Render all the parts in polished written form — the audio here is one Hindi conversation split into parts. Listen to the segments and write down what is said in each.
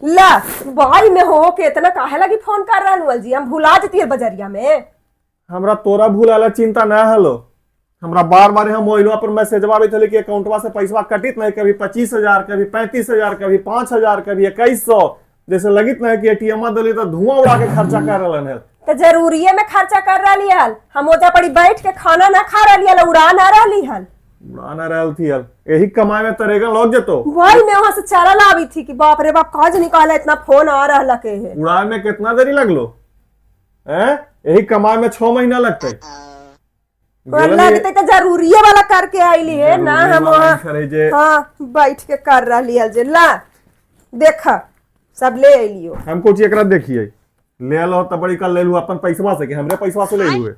ला भाई में हो के इतना काहे लगी फोन कर रहा अनुअल जी, हम भुला जती है बजरिया में। हमरा तोरा भूलाला चिंता ना हलो। हमरा बार बार हम मोबाइलवा पर मैसेज आवे थे कि अकाउंटवा से पैसा कटित नहीं, कभी 25,000, कभी 35,000, कभी 5,000, कभी 2100, जैसे लगित नहीं कि एटीएम दली तो धुआं उड़ा के खर्चा कर रहलन है। तो जरूरी है मैं खर्चा कर रही हल, हम ओजा पड़ी बैठ के खाना ना खा रही हल, उड़ा ना रही हल। उड़ा ना रहल थी हल, यही कमाए में तरेगा लग जतो। वही मैं वहां से चारा लावी थी कि बाप रे बाप काज निकाला, इतना फोन आ रहा के है। उड़ाए में कितना देरी लगलो हैं? यही कमाए में 6 महीना लगते। लगते तो जरूरी वाला करके आईली है ना, हम वहाँ हाँ बैठ के कर रही हल। जे ला देखा सब ले लियो, हमको ची एकरा देखिए ले लो तो बड़ी का ले लू अपन पैसवा से कि हमरे पैसवा से ले लू।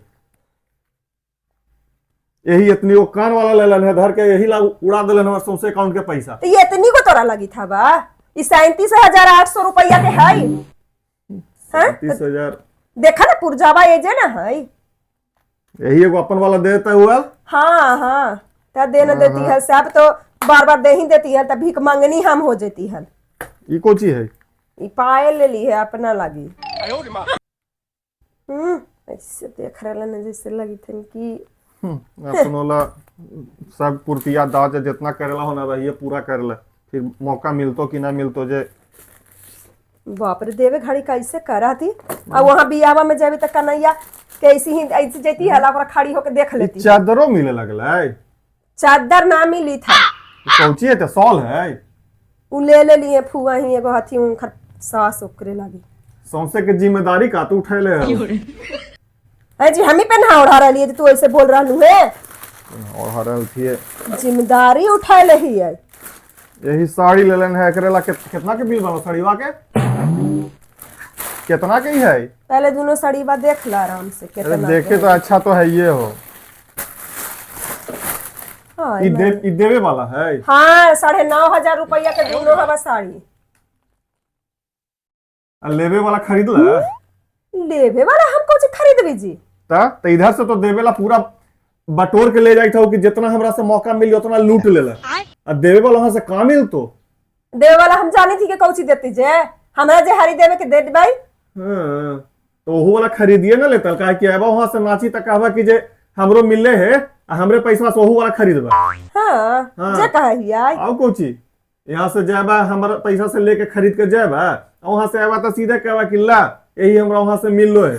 यही इतनी वो कान वाला ले लन है धर के, यही ला उड़ा दिलन हमारे सौंसे अकाउंट के पैसा। तो ये इतनी को तोरा लगी था बा, इस 37,800 रुपया के है। 37,000 देखा ना पुरजावा ये जे ना है, यही एगो अपन वाला देता हुआ। हाँ हाँ तो देना देती है सब, तो बार बार दे ही देती है, तब भीख मांगनी हम हो जाती है। ये कोची है? ये पायल ले ली है अपना लगी। ऐसे देख रहे ना जैसे लगी थी कि अपनोला सब पूर्तिया दाज जितना करेला होना रही पूरा करेला, फिर मौका मिलतो कि ना मिलतो जे। बाप रे देवे घड़ी कैसे करा थी। और वहां बियावा में जाबी त कन्हैया कैसी ही ऐसी जैती हला पर खड़ी होके देख लेती। चादरों मिले लगला है? चादर ना मिली था। कौची है? तो सॉल है उ ले लिए फुआ ही एगो हथी उनकर सास ओकरे लगी। सौंसे के जिम्मेदारी का तू उठैले है? अरे जी हम ही पे ना उठा रही है, तू ऐसे बोल रहलू है। और हरल थी जिम्मेदारी उठा लही है। यही साड़ी लेलन है करेला कितना के बिल बनो साड़ीवा के? कितना के ही है? पहले दोनों साड़ीवा देख ला आराम से कितना। देखे तो अच्छा तो है ये हो। हाँ ई देवे वाला है? हाँ 9,500 रुपया के दोनों हवा साड़ी। लेवे वाला खरीद ला? लेवे वाला हम कौन सी खरीद जी? तो इधर से तो देवेला पूरा बटोर के ले जाई था कि जितना हमरा से मौका मिली उतना लूट लेला। और देवे वाला वहां से कहाँ मिल तो? देवे वाला हम जानी थी कि कौची देती जे, हमरा जे हरी देवे के दे भाई। हाँ, तो वो वाला खरीदिए ना लेता काहे कि आबा वहां से नाची तक कहवा कि जे हमरो मिलले है, हमरे पैसा से वो वाला खरीदबा। हाँ, हाँ। जे कहिया आओ कोची यहाँ से जाबा हमारा पैसा से लेके खरीद के जाबा, वहां से आबा तो सीधे कहवा कि ला यही हमरा वहां से मिल लो है।